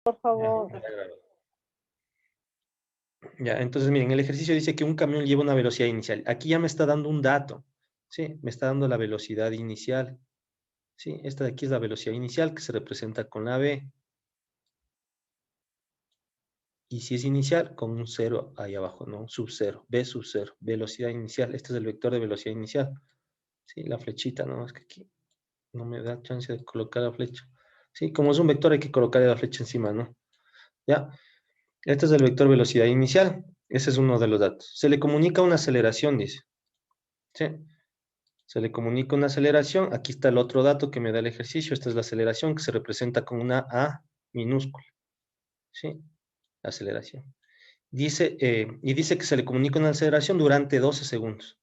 por favor. Ya, entonces miren, el ejercicio dice que un camión lleva una velocidad inicial. Aquí ya me está dando un dato, ¿sí? Me está dando la velocidad inicial, ¿sí? Esta de aquí es la velocidad inicial que se representa con la V. Y si es inicial, con un cero ahí abajo, ¿no? Sub cero, V sub cero, velocidad inicial. Este es el vector de velocidad inicial. Sí, la flechita, ¿no? Es que aquí no me da chance de colocar la flecha. Sí, como es un vector hay que colocarle la flecha encima, ¿no? Ya. Este es el vector velocidad inicial. Ese es uno de los datos. Se le comunica una aceleración, dice. ¿Sí? Se le comunica una aceleración. Aquí está el otro dato que me da el ejercicio. Esta es la aceleración que se representa con una A minúscula. ¿Sí? La aceleración. Dice, y dice que se le comunica una aceleración durante 12 segundos.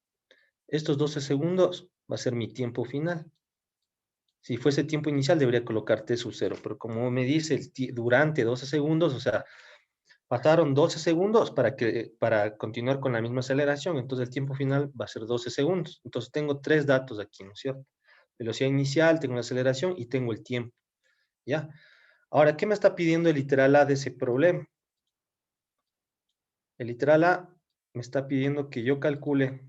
Estos 12 segundos va a ser mi tiempo final. Si fuese tiempo inicial, debería colocar T sub 0, pero como me dice durante 12 segundos, o sea, pasaron 12 segundos para continuar con la misma aceleración, entonces el tiempo final va a ser 12 segundos. Entonces tengo tres datos aquí, ¿no es cierto? Velocidad inicial, tengo la aceleración y tengo el tiempo, ¿ya? Ahora, ¿qué me está pidiendo el literal A de ese problema? El literal A me está pidiendo que yo calcule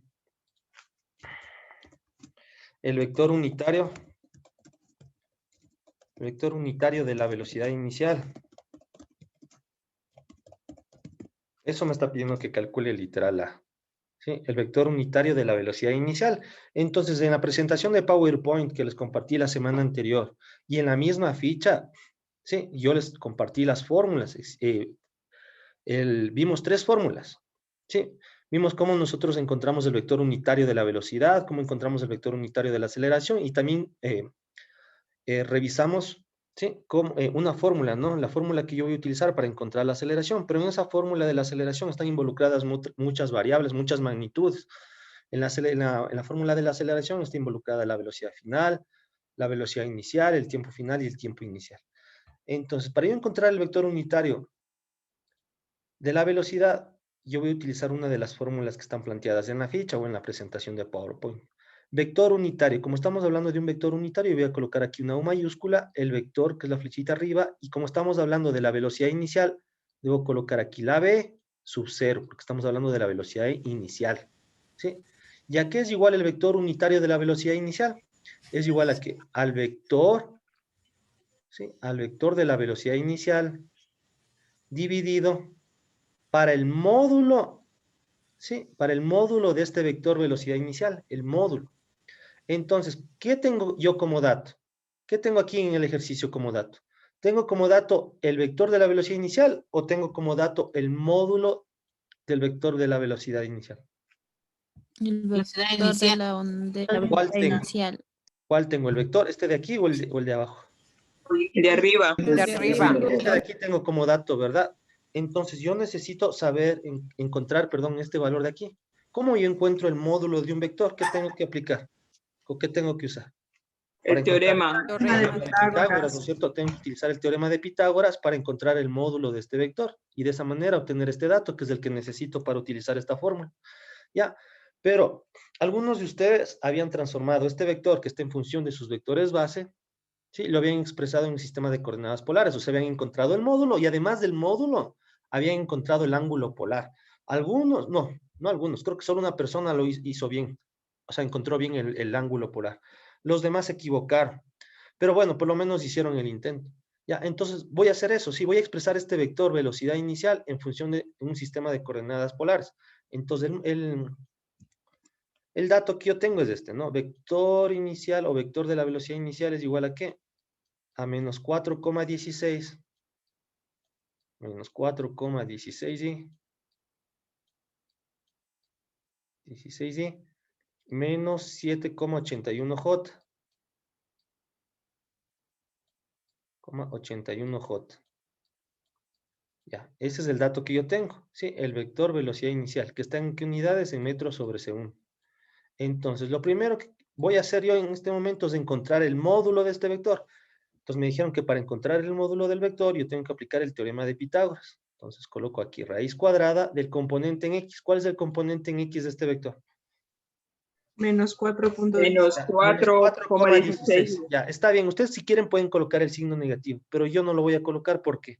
el vector unitario de la velocidad inicial. Eso me está pidiendo que calcule el literal A. ¿Sí? El vector unitario de la velocidad inicial. Entonces, en la presentación de PowerPoint que les compartí la semana anterior y en la misma ficha, ¿sí? Yo les compartí las fórmulas. Vimos tres fórmulas. ¿Sí? Vimos cómo nosotros encontramos el vector unitario de la velocidad, cómo encontramos el vector unitario de la aceleración y también revisamos, ¿sí? Una fórmula, ¿no? La fórmula que yo voy a utilizar para encontrar la aceleración, pero en esa fórmula de la aceleración están involucradas muchas variables, muchas magnitudes. En la fórmula de la aceleración está involucrada la velocidad final, la velocidad inicial, el tiempo final y el tiempo inicial. Entonces, para yo encontrar el vector unitario de la velocidad, yo voy a utilizar una de las fórmulas que están planteadas en la ficha o en la presentación de PowerPoint. Vector unitario. Como estamos hablando de un vector unitario, voy a colocar aquí una U mayúscula, el vector, que es la flechita arriba, y como estamos hablando de la velocidad inicial, debo colocar aquí la V sub 0, porque estamos hablando de la velocidad inicial. ¿Sí? ¿Ya qué es igual el vector unitario de la velocidad inicial? Es igual a que al vector, ¿sí? Al vector de la velocidad inicial dividido para el módulo, ¿sí? Para el módulo de este vector velocidad inicial, el módulo. Entonces, ¿qué tengo yo como dato? ¿Qué tengo aquí en el ejercicio como dato? ¿Tengo como dato el vector de la velocidad inicial o tengo como dato el módulo del vector de la velocidad inicial? El Velocidad vector de inicial. la ¿Cuál velocidad tengo? inicial. ¿Cuál tengo? ¿El vector? ¿Este de aquí o el de abajo? El de arriba. De arriba. Este de aquí tengo como dato, ¿verdad? Entonces yo necesito saber, encontrar, perdón, este valor de aquí. ¿Cómo yo encuentro el módulo de un vector? ¿Qué tengo que aplicar? ¿O qué tengo que usar? Para El encontrar teorema. el teorema de Pitágoras, ¿no es cierto? Tengo que utilizar el teorema de Pitágoras para encontrar el módulo de este vector y de esa manera obtener este dato, que es el que necesito para utilizar esta fórmula. ¿Ya? Pero algunos de ustedes habían transformado este vector que está en función de sus vectores base, ¿sí? Lo habían expresado en un sistema de coordenadas polares, o sea, habían encontrado el módulo y además del módulo, habían encontrado el ángulo polar. Algunos, no algunos, creo que solo una persona lo hizo bien, o sea, encontró bien el ángulo polar. Los demás se equivocaron, pero bueno, por lo menos hicieron el intento. Ya, entonces voy a hacer eso, sí, voy a expresar este vector velocidad inicial en función de un sistema de coordenadas polares. Entonces, el dato que yo tengo es este, ¿no? Vector inicial o vector de la velocidad inicial es igual a ¿qué? A menos 4,16 menos 4,16 y 16 y menos 7,81 J, 81 J. Ya, ese es el dato que yo tengo, ¿sí? El vector velocidad inicial, que está en qué unidades, en metros sobre segundo. Entonces, lo primero que voy a hacer yo en este momento es encontrar el módulo de este vector. Entonces me dijeron que para encontrar el módulo del vector yo tengo que aplicar el teorema de Pitágoras. Entonces coloco aquí raíz cuadrada del componente en X. ¿Cuál es el componente en X de este vector? Menos 4.16. Menos Menos 4,16. 4,16. Ya, está bien. Ustedes si quieren pueden colocar el signo negativo, pero yo no lo voy a colocar porque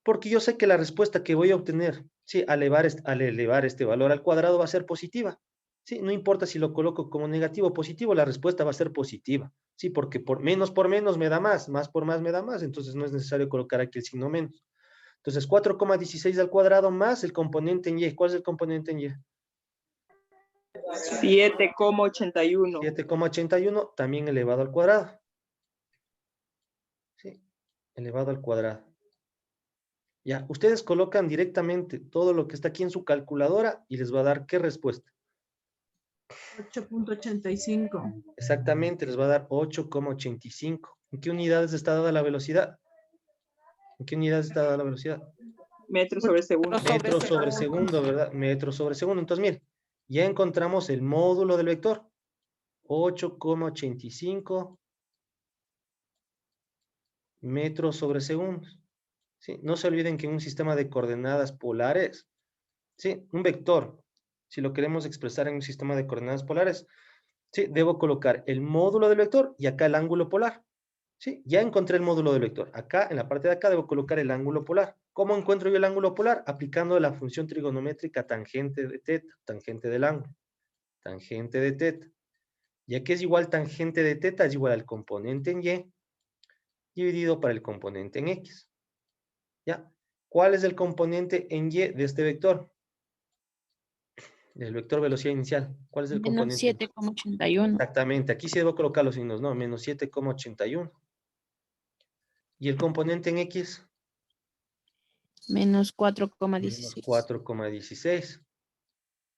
Porque yo sé que la respuesta que voy a obtener, ¿sí? Al elevar este valor al cuadrado va a ser positiva. ¿Sí? No importa si lo coloco como negativo o positivo, la respuesta va a ser positiva. ¿Sí? Porque por menos me da más por más me da más, entonces no es necesario colocar aquí el signo menos. Entonces 4,16 al cuadrado más el componente en y. ¿Cuál es el componente en y? 7,81. 7,81 también elevado al cuadrado. ¿Sí? Elevado al cuadrado. Ya, ustedes colocan directamente todo lo que está aquí en su calculadora y les va a dar ¿qué respuesta? 8.85. Exactamente, les va a dar 8,85. ¿En qué unidades está dada la velocidad? ¿En qué unidades está dada la velocidad? Metros sobre segundo. Metros sobre segundo, ¿verdad? Metros sobre segundo. Entonces, miren, ya encontramos el módulo del vector. 8,85 metros sobre segundo. ¿Sí? No se olviden que en un sistema de coordenadas polares, ¿sí? Un vector, si lo queremos expresar en un sistema de coordenadas polares, ¿sí? Debo colocar el módulo del vector y acá el ángulo polar. ¿Sí? Ya encontré el módulo del vector. Acá, en la parte de acá, debo colocar el ángulo polar. ¿Cómo encuentro yo el ángulo polar? Aplicando la función trigonométrica tangente de teta, tangente del ángulo, tangente de teta. Ya que es igual tangente de teta, es igual al componente en y, dividido para el componente en x. ¿Ya? ¿Cuál es el componente en y de este vector? Del vector velocidad inicial. ¿Cuál es el Menos componente? 7,81. Exactamente. Aquí sí debo colocar los signos, ¿no? Menos 7,81. ¿Y el componente en x? Menos Menos 4,16. 4,16.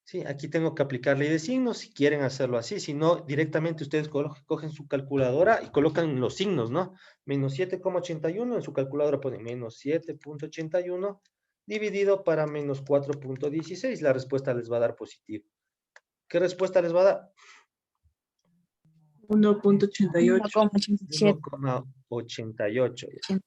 Sí, aquí tengo que aplicar ley de signos si quieren hacerlo así. Si no, directamente ustedes cogen su calculadora y colocan los signos, ¿no? Menos 7,81 en su calculadora ponen menos 7,81 dividido para menos 4,16. La respuesta les va a dar positivo. ¿Qué respuesta les va a dar? 1.88. 1,87. 1,88.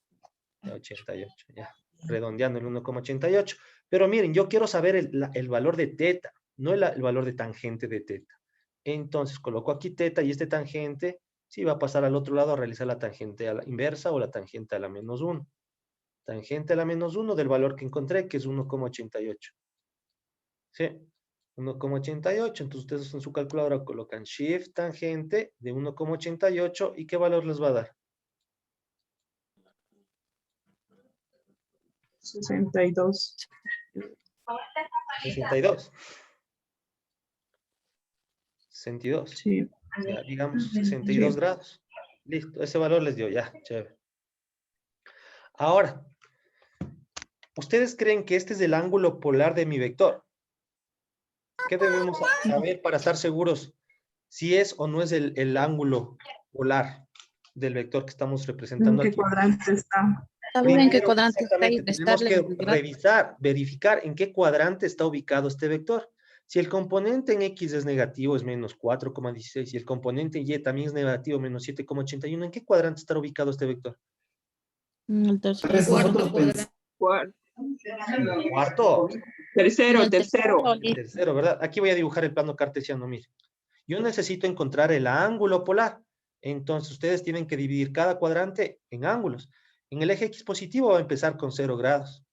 88, ya. Redondeando el 1,88. Pero miren, yo quiero saber el valor de teta, no el valor de tangente de teta. Entonces coloco aquí teta y este tangente, sí, va a pasar al otro lado a realizar la tangente a la inversa o la tangente a la menos 1. Tangente a la menos 1 del valor que encontré, que es 1,88. ¿Sí? 1,88. Entonces ustedes en su calculadora colocan shift tangente de 1,88 y ¿qué valor les va a dar? 62. 62. 62. Sí. Ya, digamos 62 Sí. grados. Listo, ese valor les dio, ya, chévere. Ahora, ¿ustedes creen que este es el ángulo polar de mi vector? ¿Qué debemos saber para estar seguros si es o no es el ángulo polar del vector que estamos ¿En representando qué aquí? cuadrante está? Saber en qué Primero, cuadrante está y exactamente, tenemos restarle que el grado. revisar, verificar en qué cuadrante está ubicado este vector. Si el componente en X es negativo, es menos 4,16, y el componente en Y también es negativo, menos 7,81, ¿en qué cuadrante está ubicado este vector? El tercero. Cuarto. Cuarto. Tercero. El tercero. El tercero, ¿verdad? Aquí voy a dibujar el plano cartesiano, mire. Yo necesito encontrar el ángulo polar. Entonces, ustedes tienen que dividir cada cuadrante en ángulos. En el eje X positivo va a empezar con 0 grados.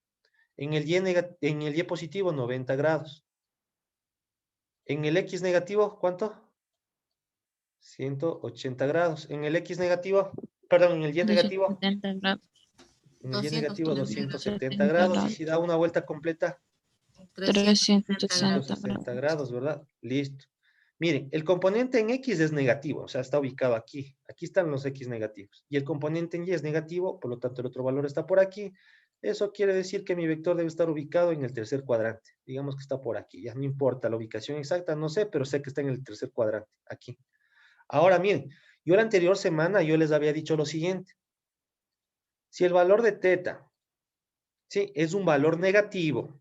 En el Y positivo, 90 grados. En el X negativo, ¿cuánto? 180 grados. En el X negativo, perdón, en el Y negativo, 270 grados. en el Y negativo, 270 270 grados. Y grados. si da una vuelta completa, 360 160 grados. grados, ¿verdad? Listo. Miren, el componente en X es negativo, o sea, está ubicado aquí. Aquí están los X negativos. Y el componente en Y es negativo, por lo tanto el otro valor está por aquí. Eso quiere decir que mi vector debe estar ubicado en el tercer cuadrante. Digamos que está por aquí. Ya no importa la ubicación exacta, no sé, pero sé que está en el tercer cuadrante, aquí. Ahora, miren, yo la anterior semana yo les había dicho lo siguiente. Si el valor de teta, ¿sí? Es un valor negativo.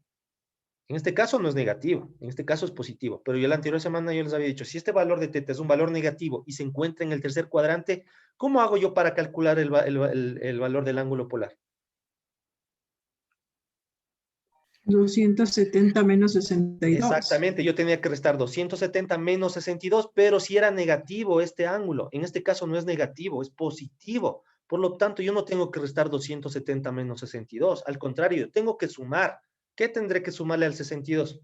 En este caso no es negativo, en este caso es positivo, pero yo la anterior semana yo les había dicho, si este valor de teta es un valor negativo y se encuentra en el tercer cuadrante, ¿cómo hago yo para calcular el valor del ángulo polar? 270 menos 62. Exactamente, yo tenía que restar 270 menos 62, pero si era negativo este ángulo, en este caso no es negativo, es positivo. Por lo tanto, yo no tengo que restar 270 menos 62. Al contrario, tengo que sumar. ¿Qué tendré que sumarle al 62?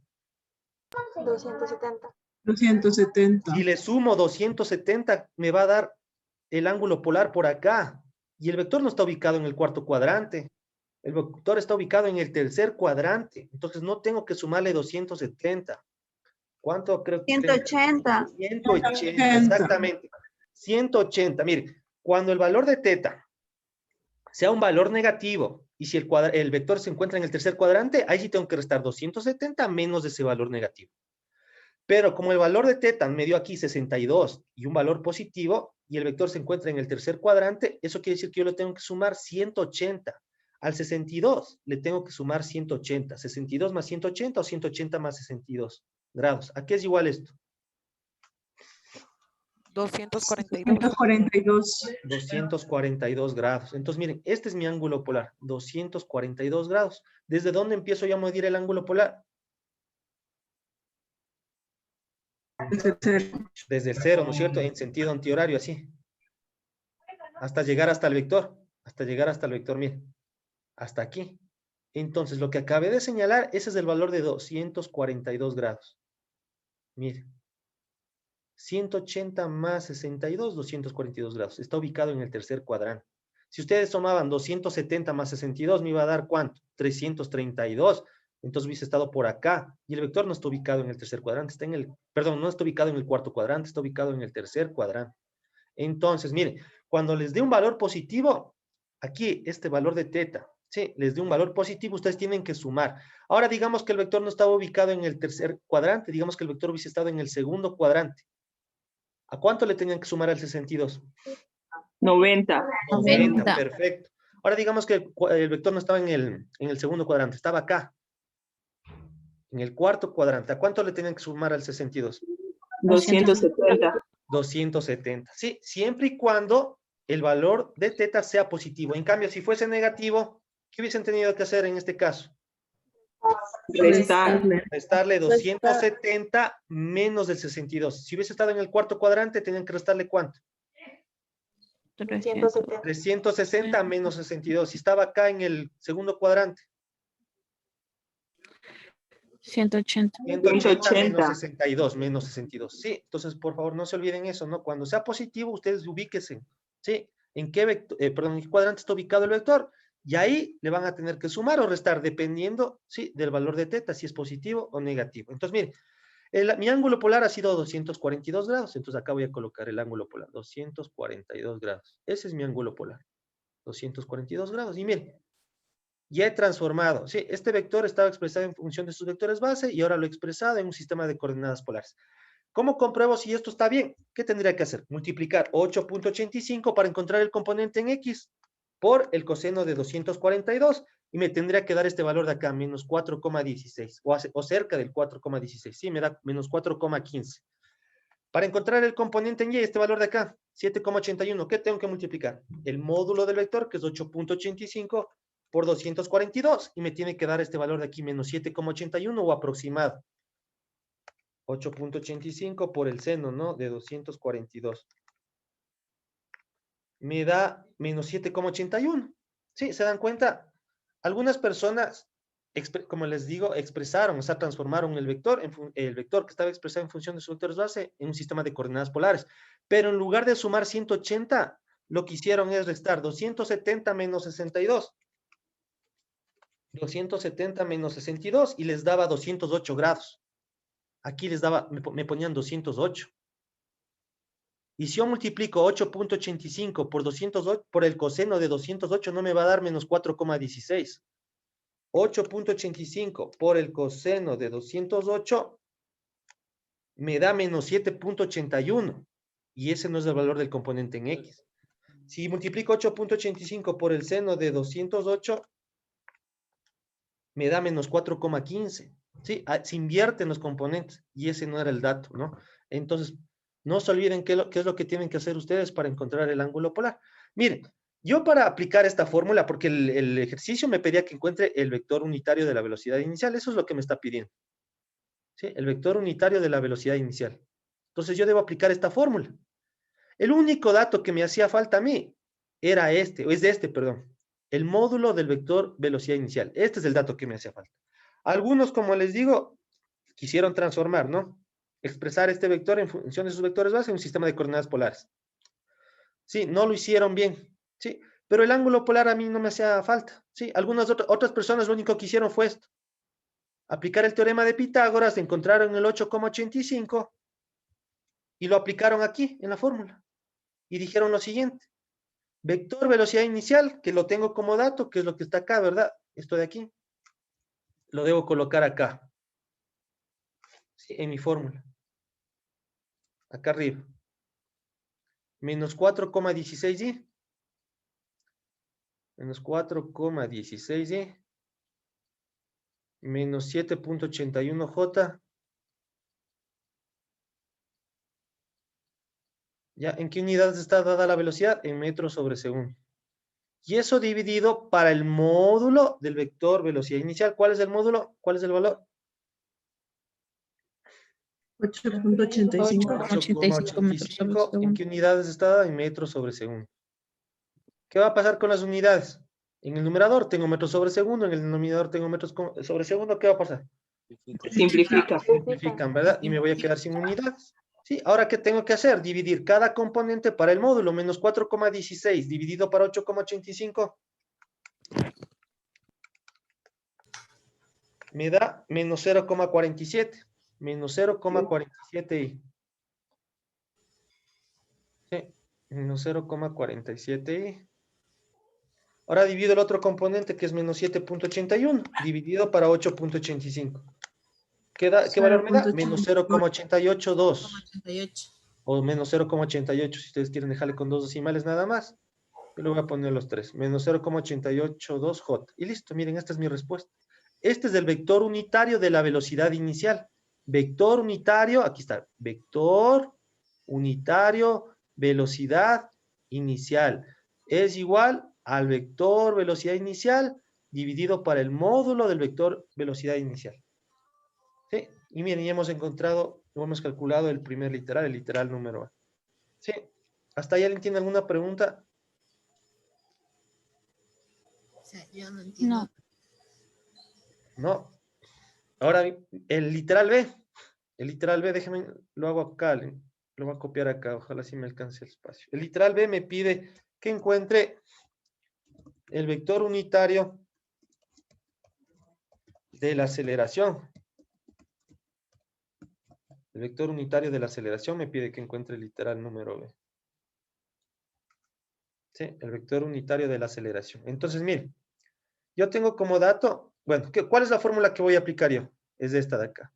270. 270. Si le sumo 270, me va a dar el ángulo polar por acá. Y el vector no está ubicado en el cuarto cuadrante. El vector está ubicado en el tercer cuadrante. Entonces no tengo que sumarle 270. ¿Cuánto creo que? 180. 180, exactamente. 180. Mire, cuando el valor de teta sea un valor negativo y si el vector se encuentra en el tercer cuadrante, ahí sí tengo que restar 270 menos de ese valor negativo. Pero como el valor de teta me dio aquí 62 y un valor positivo y el vector se encuentra en el tercer cuadrante, eso quiere decir que yo le tengo que sumar 180. Al 62 le tengo que sumar 180. 62 más 180 o 180 más 62 grados. ¿A qué es igual esto? 242. 242. 242 grados. Entonces, miren, este es mi ángulo polar, 242 grados. ¿Desde dónde empiezo yo a medir el ángulo polar? Desde el cero, ¿no es cierto? En sentido antihorario, así. Hasta llegar hasta el vector. Hasta llegar hasta el vector, miren. Hasta aquí. Entonces, lo que acabé de señalar, ese es el valor de 242 grados. Miren. 180 más 62, 242 grados. Está ubicado en el tercer cuadrante. Si ustedes tomaban 270 más 62, me iba a dar ¿cuánto? 332. Entonces hubiese estado por acá. Y el vector no está ubicado en el tercer cuadrante. Está en el, perdón, no está ubicado en el cuarto cuadrante, está ubicado en el tercer cuadrante. Entonces, miren, cuando les dé un valor positivo, aquí este valor de teta, ¿sí? Les dé un valor positivo, ustedes tienen que sumar. Ahora digamos que el vector no estaba ubicado en el tercer cuadrante, digamos que el vector hubiese estado en el segundo cuadrante. ¿A cuánto le tenían que sumar al 62? 90. 90. Perfecto. Ahora digamos que el vector no estaba en el segundo cuadrante, estaba acá. En el cuarto cuadrante. ¿A cuánto le tenían que sumar al 62? 270. 270. Sí, siempre y cuando el valor de teta sea positivo. En cambio, si fuese negativo, ¿qué hubiesen tenido que hacer en este caso? Restar. Restarle 270 menos del 62. Si hubiese estado en el cuarto cuadrante, tenían que restarle ¿cuánto? 170. 360 menos 62. Si estaba acá en el segundo cuadrante. 180. 180 menos 62, menos 62. Sí, entonces por favor no se olviden eso, ¿no? Cuando sea positivo, ustedes ubíquense, ¿sí? ¿En qué vector, perdón, en qué cuadrante está ubicado el vector? Y ahí le van a tener que sumar o restar dependiendo, ¿sí? Del valor de teta, si es positivo o negativo. Entonces, miren, mi ángulo polar ha sido 242 grados, entonces acá voy a colocar el ángulo polar, 242 grados. Ese es mi ángulo polar, 242 grados. Y miren, ya he transformado, sí, este vector estaba expresado en función de sus vectores base y ahora lo he expresado en un sistema de coordenadas polares. ¿Cómo compruebo si esto está bien? ¿Qué tendría que hacer? Multiplicar 8.85 para encontrar el componente en X por el coseno de 242 y me tendría que dar este valor de acá, menos 4,16 o cerca del 4,16. Sí, me da menos 4,15. Para encontrar el componente en Y, este valor de acá, 7,81, ¿qué tengo que multiplicar? El módulo del vector, que es 8.85, por 242, y me tiene que dar este valor de aquí, menos 7,81 o aproximado. 8.85 por el seno, ¿no? De 242. Me da menos 7,81. ¿Sí? ¿Se dan cuenta? Algunas personas, como les digo, expresaron, o sea, transformaron el vector que estaba expresado en función de sus vectores base en un sistema de coordenadas polares. Pero en lugar de sumar 180, lo que hicieron es restar 270 menos 62. 270 menos 62 y les daba 208 grados. Aquí les daba, me ponían 208. Y si yo multiplico 8.85 por 208, por el coseno de 208, no me va a dar menos 4,16. 8.85 por el coseno de 208 me da menos 7.81. Y ese no es el valor del componente en X. Si multiplico 8.85 por el seno de 208, me da menos 4,15. ¿Sí? Se invierten los componentes y ese no era el dato, ¿no? Entonces, no se olviden qué es lo que tienen que hacer ustedes para encontrar el ángulo polar. Miren, yo para aplicar esta fórmula, porque el ejercicio me pedía que encuentre el vector unitario de la velocidad inicial, eso es lo que me está pidiendo. ¿Sí? El vector unitario de la velocidad inicial. Entonces yo debo aplicar esta fórmula. El único dato que me hacía falta a mí era este, o es este, perdón. El módulo del vector velocidad inicial. Este es el dato que me hacía falta. Algunos, como les digo, quisieron transformar, ¿no? Expresar este vector en función de sus vectores base en un sistema de coordenadas polares. Sí, no lo hicieron bien, sí, pero el ángulo polar a mí no me hacía falta, sí. Algunas otras personas lo único que hicieron fue esto. Aplicar el teorema de Pitágoras, encontraron el 8,85 y lo aplicaron aquí en la fórmula. Y dijeron lo siguiente. Vector velocidad inicial, que lo tengo como dato, que es lo que está acá, ¿verdad? Esto de aquí. Lo debo colocar acá. Sí, en mi fórmula. Acá arriba. Menos 4,16y. Menos 4,16y. Menos 7,81j. ¿Ya? ¿En qué unidades está dada la velocidad? En metros sobre segundo. Y eso dividido para el módulo del vector velocidad inicial. ¿Cuál es el módulo? ¿Cuál es el valor? 8.85. 8,85 metros sobre 8,85. ¿En segundo. qué unidades está? En metros sobre segundo. ¿Qué va a pasar con las unidades? En el numerador tengo metros sobre segundo, en el denominador tengo metros sobre segundo. ¿Qué va a pasar? Simplifica. Simplifican, ¿verdad? Y me voy a quedar sin unidades. Sí, ahora, ¿qué tengo que hacer? Dividir cada componente para el módulo, menos 4,16 dividido para 8,85. Me da menos 0,47. Menos 0,47i. Sí, menos 0,47i. Ahora divido el otro componente que es menos 7,81 dividido para 8,85. ¿Qué valor me da? Menos 0,882. 88. O menos 0,88 si ustedes quieren dejarle con dos decimales nada más. Yo le voy a poner los tres. Menos 0,882j. Y listo, miren, esta es mi respuesta. Este es el vector unitario de la velocidad inicial. Vector unitario, aquí está. Vector unitario velocidad inicial. Es igual al vector velocidad inicial dividido para el módulo del vector velocidad inicial. ¿Sí? Y miren, ya hemos encontrado, hemos calculado el primer literal, el literal número A. ¿Sí? ¿Hasta ahí alguien tiene alguna pregunta? O sea, yo no entiendo. No. No. Ahora, el literal B. El literal B, déjenme, lo hago acá, lo voy a copiar acá, ojalá sí me alcance el espacio. El literal B me pide que encuentre el vector unitario de la aceleración. El vector unitario de la aceleración me pide que encuentre el literal número B. Sí, el vector unitario de la aceleración. Entonces, miren, yo tengo como dato, bueno, ¿cuál es la fórmula que voy a aplicar yo? Es esta de acá.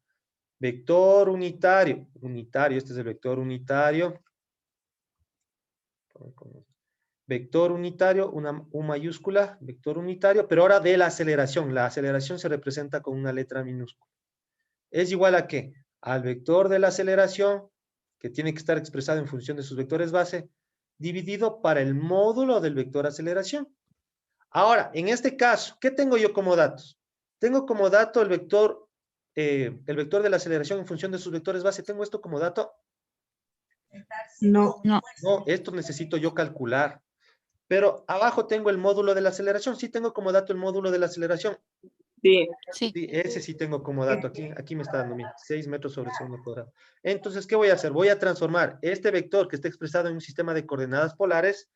Vector unitario, este es el vector unitario. Vector unitario, una U mayúscula, vector unitario, pero ahora de la aceleración. La aceleración se representa con una letra minúscula. ¿Es igual a qué? Al vector de la aceleración, que tiene que estar expresado en función de sus vectores base, dividido para el módulo del vector aceleración. Ahora, en este caso, ¿qué tengo yo como datos? Tengo como dato el vector de la aceleración en función de sus vectores base. ¿Tengo esto como dato? No. No. No, esto necesito yo calcular. Pero abajo tengo el módulo de la aceleración. Sí tengo como dato el módulo de la aceleración. Sí. Sí. Sí, ese sí tengo como dato. Aquí me está dando, mira, 6 metros sobre segundo cuadrado. Entonces, ¿qué voy a hacer? Voy a transformar este vector que está expresado en un sistema de coordenadas polares,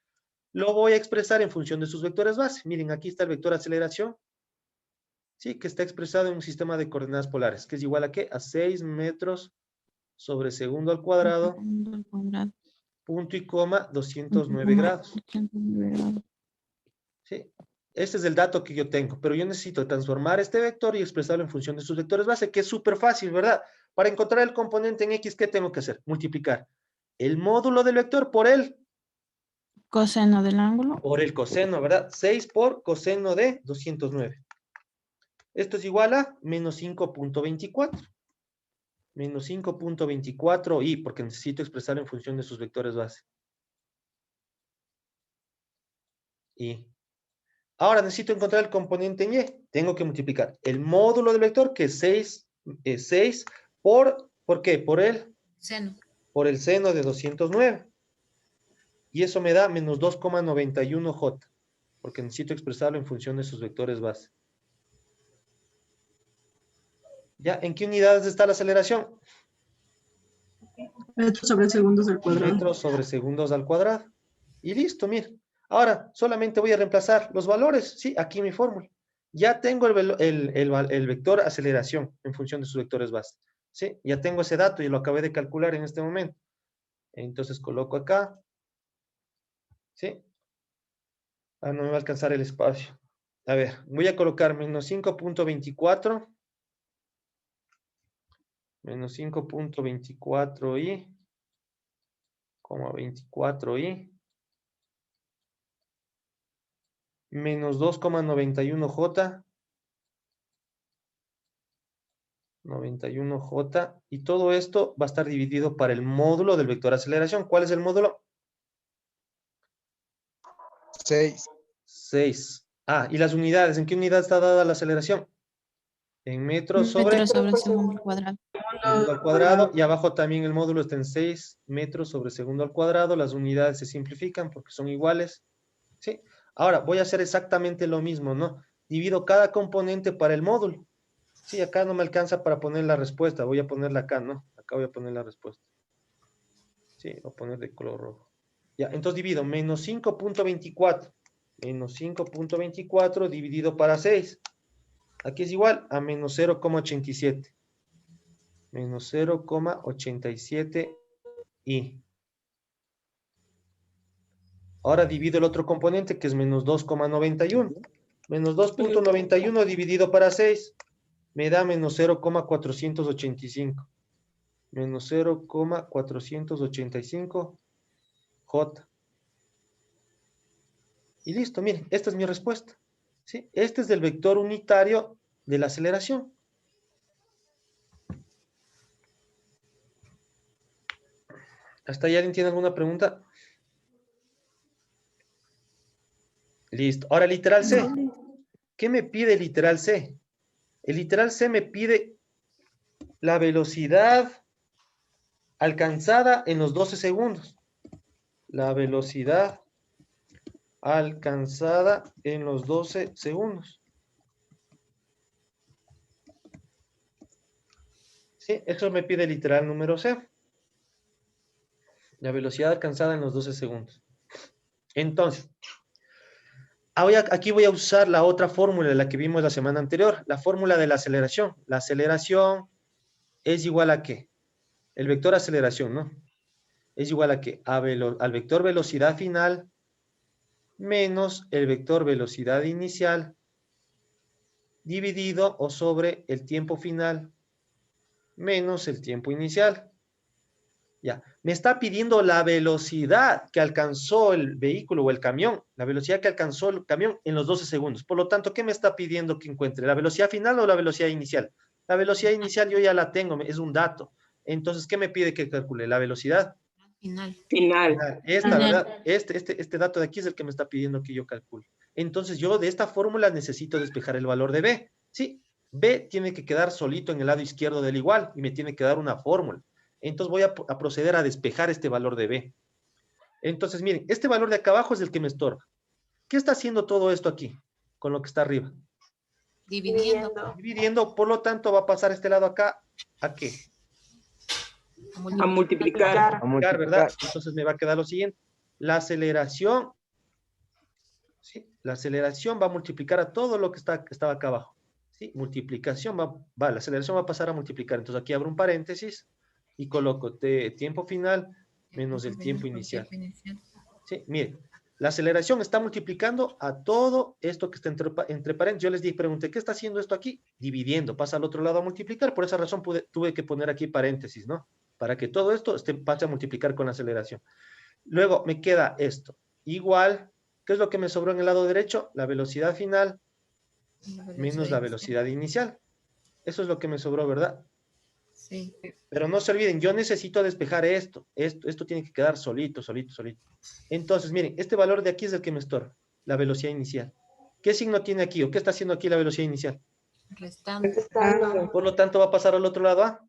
lo voy a expresar en función de sus vectores base. Miren, aquí está el vector aceleración. Sí, que está expresado en un sistema de coordenadas polares, que es igual a ¿qué? A 6 metros sobre segundo al cuadrado, punto y coma, 209 grados. 209 grados. ¿Sí? Este es el dato que yo tengo, pero yo necesito transformar este vector y expresarlo en función de sus vectores base, que es súper fácil, ¿verdad? Para encontrar el componente en X, ¿qué tengo que hacer? Multiplicar el módulo del vector por el Coseno del ángulo. coseno, ¿verdad? 6 por coseno de 209. Esto es igual a menos 5,24. Menos 5,24 y porque necesito expresarlo en función de sus vectores base. Y ahora necesito encontrar el componente en Y. Tengo que multiplicar el módulo del vector, que es 6 ¿por qué? Seno. Por el seno de 209. Y eso me da menos 2,91J, porque necesito expresarlo en función de sus vectores base. ¿Ya? ¿En qué unidades está la aceleración? Metros sobre segundos al cuadrado. Metros sobre segundos al cuadrado. Y listo, miren. Ahora, solamente voy a reemplazar los valores. Sí, aquí mi fórmula. Ya tengo el vector aceleración en función de sus vectores base. Sí, ya tengo ese dato y lo acabé de calcular en este momento. Entonces coloco acá. ¿Sí? Ah, no me va a alcanzar el espacio. A ver, voy a colocar menos 5.24. Menos 5.24i. 24i. Menos 2,91J. 91J. Y todo esto va a estar dividido para el módulo del vector aceleración. ¿Cuál es el módulo? 6. 6. Ah, y las unidades. ¿En qué unidad está dada la aceleración? En metros sobre Metros sobre segundo al cuadrado. segundo al cuadrado. Y abajo también el módulo está en 6 metros sobre segundo al cuadrado. Las unidades se simplifican porque son iguales. ¿Sí? Ahora voy a hacer exactamente lo mismo, ¿no? Divido cada componente para el módulo. Sí, acá no me alcanza para poner la respuesta. Voy a ponerla acá, ¿no? Acá voy a poner la respuesta. Sí, voy a poner de color rojo. Ya, entonces divido menos 5.24. Menos 5.24 dividido para 6. Aquí es igual a menos 0,87. Menos 0,87 y. Ahora divido el otro componente que es menos 2,91. Menos 2.91 dividido para 6 me da menos 0,485. Menos 0,485 J. Y listo, miren, esta es mi respuesta. ¿Sí? Este es el vector unitario de la aceleración. ¿Hasta ahí alguien tiene alguna pregunta? Listo. Ahora, literal C. ¿Qué me pide el literal C? El literal C me pide la velocidad alcanzada en los 12 segundos. La velocidad alcanzada en los 12 segundos. Sí, eso me pide el literal número C. La velocidad alcanzada en los 12 segundos. Entonces, aquí voy a usar la otra fórmula, la que vimos la semana anterior, la fórmula de la aceleración. La aceleración es igual a ¿qué? El vector aceleración, ¿no? Es igual a ¿qué? Al vector velocidad final menos el vector velocidad inicial dividido o sobre el tiempo final menos el tiempo inicial. Ya, me está pidiendo la velocidad que alcanzó el vehículo o el camión, la velocidad que alcanzó el camión en los 12 segundos. Por lo tanto, ¿qué me está pidiendo que encuentre? ¿La velocidad final o la velocidad inicial? La velocidad inicial yo ya la tengo, es un dato. Entonces, ¿qué me pide que calcule? La velocidad Final. Final. esta, ¿verdad? Este dato de aquí es el que me está pidiendo que yo calcule. Entonces, yo de esta fórmula necesito despejar el valor de B. Sí, B tiene que quedar solito en el lado izquierdo del igual y me tiene que dar una fórmula. Entonces voy a proceder a despejar este valor de B. Entonces, miren, este valor de acá abajo es el que me estorba. ¿Qué está haciendo todo esto aquí con lo que está arriba? Dividiendo. Dividiendo, por lo tanto, va a pasar este lado acá, ¿a qué? A multiplicar. ¿Verdad? Entonces me va a quedar lo siguiente. La aceleración, ¿sí? La aceleración va a multiplicar a todo lo que estaba acá abajo. ¿Sí? Multiplicación la aceleración va a pasar a multiplicar. Entonces aquí abro un paréntesis y coloco tiempo final menos el tiempo inicial. Sí, miren, la aceleración está multiplicando a todo esto que está entre paréntesis. Yo les pregunté, ¿qué está haciendo esto aquí? Dividiendo, pasa al otro lado a multiplicar. Por esa razón tuve que poner aquí paréntesis, ¿no? Para que todo esto pase a multiplicar con la aceleración. Luego me queda esto. Igual, ¿qué es lo que me sobró en el lado derecho? La velocidad final menos la velocidad inicial. Eso es lo que me sobró, ¿verdad? Sí. Pero no se olviden, yo necesito despejar esto. Esto tiene que quedar solito. Entonces, miren, este valor de aquí es el que me estorba, la velocidad inicial. ¿Qué signo tiene aquí o qué está haciendo aquí la velocidad inicial? Restando. Por lo tanto, va a pasar al otro lado a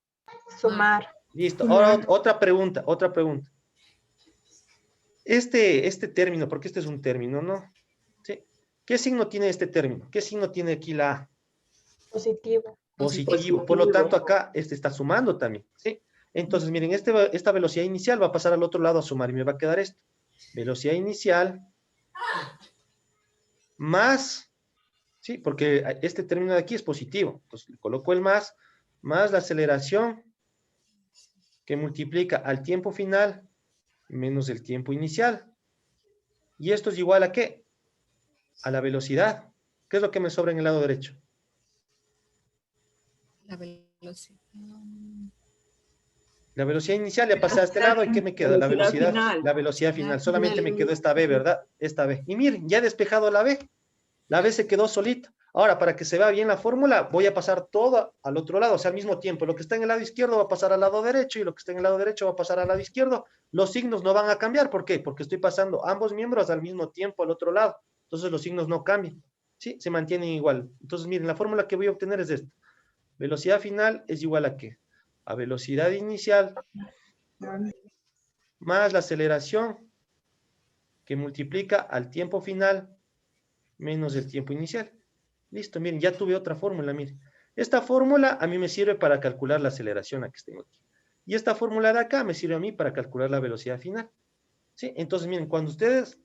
Sumar. listo. Ahora otra pregunta. este término, porque este es un término, ¿no? ¿Sí? ¿Qué signo tiene este término? ¿Qué signo tiene aquí la A? Positivo. Positivo. Por lo tanto, acá este está sumando también, ¿sí? Entonces, miren, esta velocidad inicial va a pasar al otro lado a sumar y me va a quedar esto. Velocidad inicial más, ¿sí? Porque este término de aquí es positivo. Entonces, le coloco el más la aceleración que multiplica al tiempo final menos el tiempo inicial. ¿Y esto es igual a qué? A la velocidad. ¿Qué es lo que me sobra en el lado derecho? La velocidad. La velocidad inicial ya pasé a este lado y ¿qué me queda? La Velocidad velocidad final. La velocidad final. Solamente me final. quedó esta B, ¿verdad? Esta B. Y miren, ya he despejado la B. La B se quedó solita. Ahora, para que se vea bien la fórmula, voy a pasar todo al otro lado, o sea, al mismo tiempo. Lo que está en el lado izquierdo va a pasar al lado derecho y lo que está en el lado derecho va a pasar al lado izquierdo. Los signos no van a cambiar. ¿Por qué? Porque estoy pasando ambos miembros al mismo tiempo al otro lado. Entonces los signos no cambian. ¿Sí? Se mantienen igual. Entonces, miren, la fórmula que voy a obtener es esta. Velocidad final es igual a ¿qué? A velocidad inicial más la aceleración que multiplica al tiempo final menos el tiempo inicial. Listo, miren, ya tuve otra fórmula, miren. Esta fórmula a mí me sirve para calcular la aceleración a que tengo aquí. Y esta fórmula de acá me sirve a mí para calcular la velocidad final. ¿Sí? Entonces, miren, cuando ustedes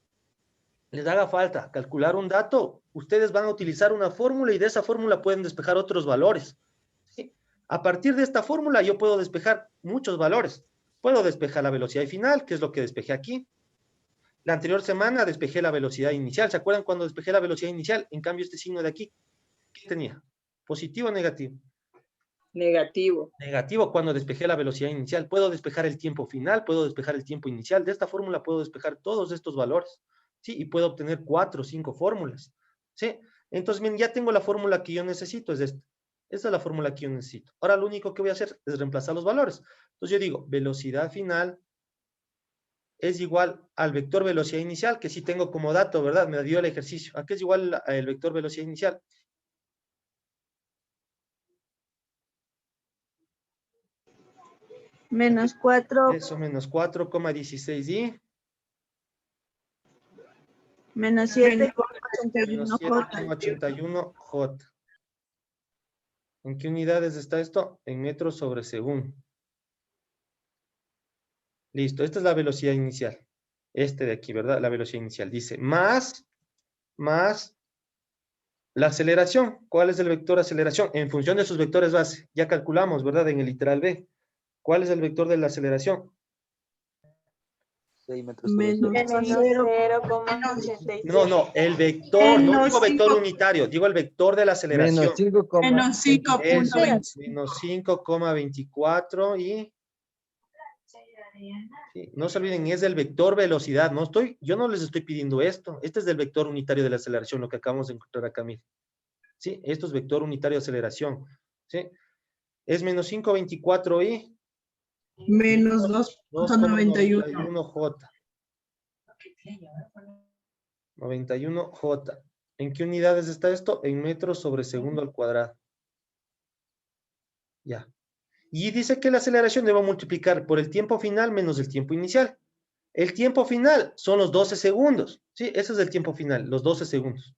les haga falta calcular un dato, ustedes van a utilizar una fórmula y de esa fórmula pueden despejar otros valores. ¿Sí? A partir de esta fórmula yo puedo despejar muchos valores. Puedo despejar la velocidad final, que es lo que despejé aquí. La anterior semana despejé la velocidad inicial. ¿Se acuerdan cuando despejé la velocidad inicial? En cambio, este signo de aquí, ¿qué tenía? ¿Positivo o negativo? Negativo. Negativo cuando despejé la velocidad inicial. Puedo despejar el tiempo final, puedo despejar el tiempo inicial. De esta fórmula puedo despejar todos estos valores. ¿Sí? Y puedo obtener 4 o 5 fórmulas. ¿Sí? Entonces, bien, ya tengo la fórmula que yo necesito, es esta. Esta es la fórmula que yo necesito. Ahora lo único que voy a hacer es reemplazar los valores. Entonces yo digo, velocidad final es igual al vector velocidad inicial, que sí tengo como dato, ¿verdad? Me dio el ejercicio. ¿A qué es igual el vector velocidad inicial? Menos 4, Eso, menos 4,16 y menos menos 7,81 J. 7,81 J. ¿En qué unidades está esto? En metros sobre segundo. Listo, esta es la velocidad inicial. Este de aquí, ¿verdad? La velocidad inicial. Dice, más la aceleración. ¿Cuál es el vector aceleración? En función de sus vectores base. Ya calculamos, ¿verdad? En el literal B. ¿Cuál es el vector de la aceleración? Menos Menos 0,86. No, el vector, no Menos digo vector 5. unitario, digo el vector de la aceleración. Menos 5.20. Menos 5,24 y... Sí, no se olviden, es del vector velocidad. Yo no les estoy pidiendo esto. Este es del vector unitario de la aceleración, lo que acabamos de encontrar acá, miren. ¿Sí? Esto es vector unitario de aceleración. ¿Sí? Es menos 5,24 y... Menos 2.91. 2,91 J. 91 J. ¿En qué unidades está esto? En metros sobre segundo al cuadrado. Ya. Y dice que la aceleración debo multiplicar por el tiempo final menos el tiempo inicial. El tiempo final son los 12 segundos. ¿Sí? Ese es el tiempo final, los 12 segundos.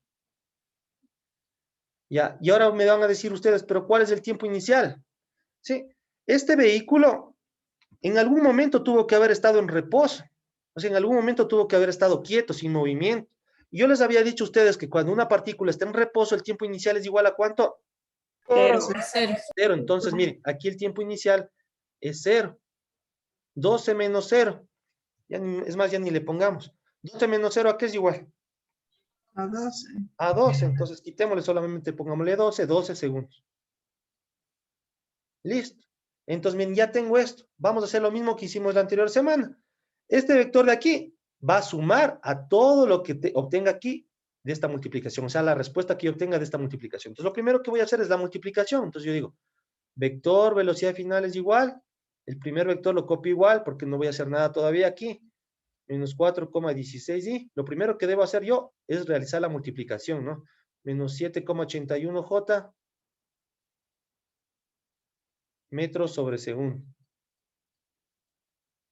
Ya. Y ahora me van a decir ustedes, ¿pero cuál es el tiempo inicial? ¿Sí? Este vehículo en algún momento tuvo que haber estado en reposo. O sea, en algún momento tuvo que haber estado quieto, sin movimiento. Y yo les había dicho a ustedes que cuando una partícula está en reposo, el tiempo inicial es igual a ¿cuánto? 0. 0. Entonces, miren, aquí el tiempo inicial es 0. 12 menos 0. Es más, ya ni le pongamos. 12 menos 0, ¿a qué es igual? A 12. A 12. Entonces, quitémosle solamente, pongámosle 12 segundos. Listo. Entonces, miren, ya tengo esto. Vamos a hacer lo mismo que hicimos la anterior semana. Este vector de aquí va a sumar a todo lo que obtenga aquí de esta multiplicación. O sea, la respuesta que yo obtenga de esta multiplicación. Entonces, lo primero que voy a hacer es la multiplicación. Entonces, yo digo, vector velocidad final es igual. El primer vector lo copio igual porque no voy a hacer nada todavía aquí. Menos 4,16 y lo primero que debo hacer yo es realizar la multiplicación, ¿no? Menos 7,81 J metros sobre segundo.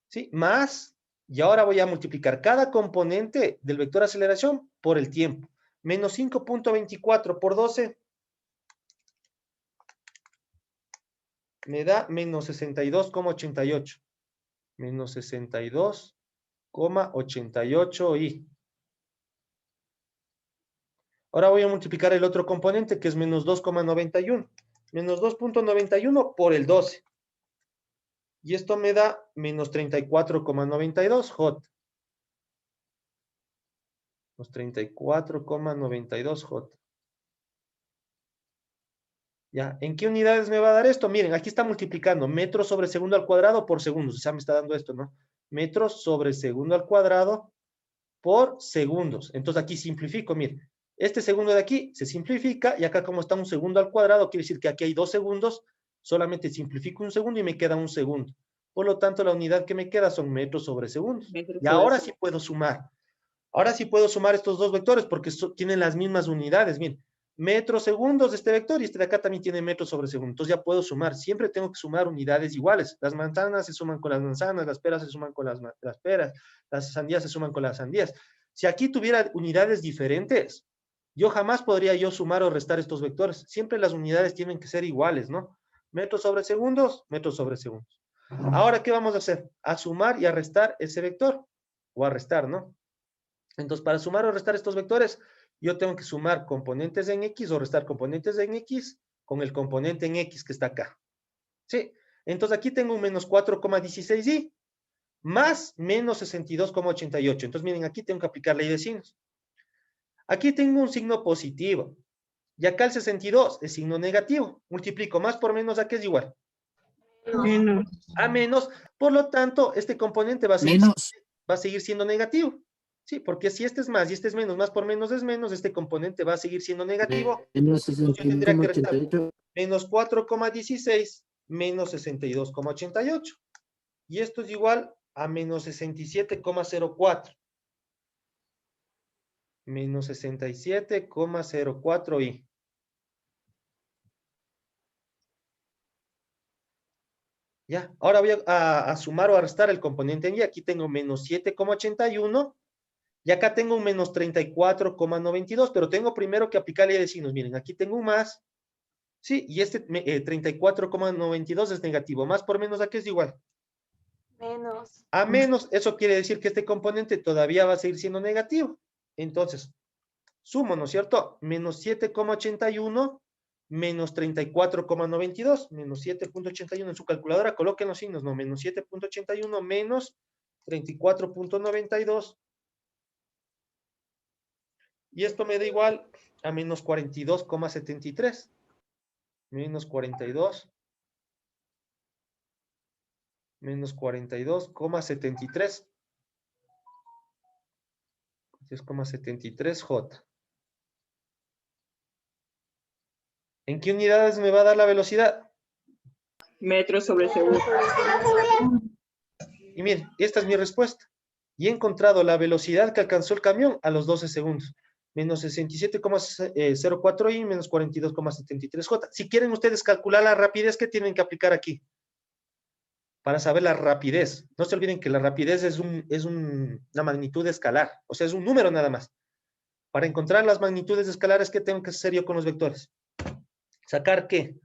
¿Sí? Más Y ahora voy a multiplicar cada componente del vector aceleración por el tiempo. Menos 5.24 por 12 me da menos 62,88. Menos 62,88 y... Ahora voy a multiplicar el otro componente que es menos 2,91. Menos 2.91 por el 12. Y esto me da menos 34,92 J. Menos 34,92 J. Ya, ¿en qué unidades me va a dar esto? Miren, aquí está multiplicando metros sobre segundo al cuadrado por segundos. O sea, me está dando esto, ¿no? Metros sobre segundo al cuadrado por segundos. Entonces aquí simplifico, miren. Este segundo de aquí se simplifica y acá como está un segundo al cuadrado, quiere decir que aquí hay 2 segundos, solamente simplifico un segundo y me queda un segundo. Por lo tanto, la unidad que me queda son metros sobre segundos. Metros Y sobre ahora segundo. sí puedo sumar. Ahora sí puedo sumar estos dos vectores porque tienen las mismas unidades. Miren, metros segundos de este vector y este de acá también tiene metros sobre segundo. Entonces ya puedo sumar. Siempre tengo que sumar unidades iguales. Las manzanas se suman con las manzanas, las peras se suman con las peras, las sandías se suman con las sandías. Si aquí tuviera unidades diferentes, yo jamás podría yo sumar o restar estos vectores. Siempre las unidades tienen que ser iguales, ¿no? Metros sobre segundos, metros sobre segundos. Ahora, ¿qué vamos a hacer? A sumar y a restar ese vector. O a restar, ¿no? Entonces, para sumar o restar estos vectores, yo tengo que sumar componentes en X o restar componentes en X con el componente en X que está acá. ¿Sí? Entonces, aquí tengo un menos 4,16y más menos 62,88. Entonces, miren, aquí tengo que aplicar ley de signos. Aquí tengo un signo positivo. Y acá el 62 es signo negativo. Multiplico más por menos, ¿a qué es igual? Menos. A menos. Por lo tanto, este componente va a seguir siendo negativo. Sí, porque si este es más y este es menos, más por menos es menos, este componente va a seguir siendo negativo. Entonces yo tendría que restar menos 4,16 menos 62,88. Y esto es igual a menos 67,04. Menos 67,04y. Ya, ahora voy a sumar o a restar el componente en y. Aquí tengo menos 7,81 y acá tengo un menos 34,92, pero tengo primero que aplicarle de signos. Miren, aquí tengo un más, sí, y este 34,92 es negativo. Más por menos, ¿a qué es igual? Menos. A menos, eso quiere decir que este componente todavía va a seguir siendo negativo. Entonces, sumo, ¿no es cierto? Menos 7,81 menos 34,92. Menos 7,81 en su calculadora, coloquen los signos, no, menos 7,81 menos 34,92. Y esto me da igual a menos 42,73. Menos 42. Menos 42,73. 10,73J. ¿En qué unidades me va a dar la velocidad? Metros sobre segundo. Y miren, esta es mi respuesta. Y he encontrado la velocidad que alcanzó el camión a los 12 segundos. Menos 67,04 y menos 42,73J. Si quieren ustedes calcular la rapidez, ¿qué tienen que aplicar aquí? Para saber la rapidez. No se olviden que la rapidez es una magnitud escalar. O sea, es un número nada más. Para encontrar las magnitudes escalares, ¿qué tengo que hacer yo con los vectores? ¿Sacar qué?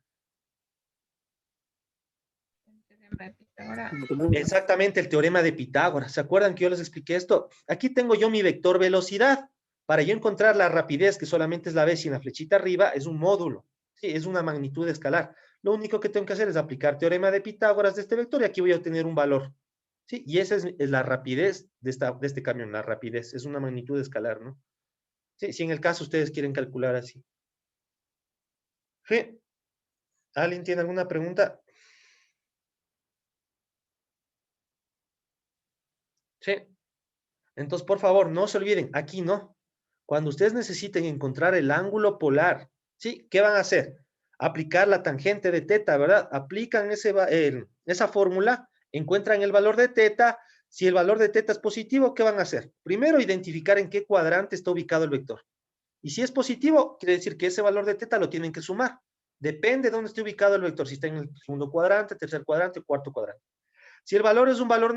Exactamente, el teorema de Pitágoras. ¿Se acuerdan que yo les expliqué esto? Aquí tengo yo mi vector velocidad. Para yo encontrar la rapidez, que solamente es la vez y en la flechita arriba, es un módulo. Sí, es una magnitud escalar. Lo único que tengo que hacer es aplicar teorema de Pitágoras de este vector y aquí voy a obtener un valor. Sí, y esa es la rapidez de este camión. La rapidez es una magnitud escalar, ¿no? Sí, si en el caso ustedes quieren calcular así. Sí. ¿Alguien tiene alguna pregunta? Sí. Entonces, por favor, no se olviden, aquí no. Cuando ustedes necesiten encontrar el ángulo polar, ¿sí? ¿Qué van a hacer? Aplicar la tangente de teta, ¿verdad? Aplican esa fórmula, encuentran el valor de teta. Si el valor de teta es positivo, ¿qué van a hacer? Primero, identificar en qué cuadrante está ubicado el vector. Y si es positivo, quiere decir que ese valor de teta lo tienen que sumar. Depende de dónde esté ubicado el vector, si está en el segundo cuadrante, tercer cuadrante, cuarto cuadrante. Si el valor es un valor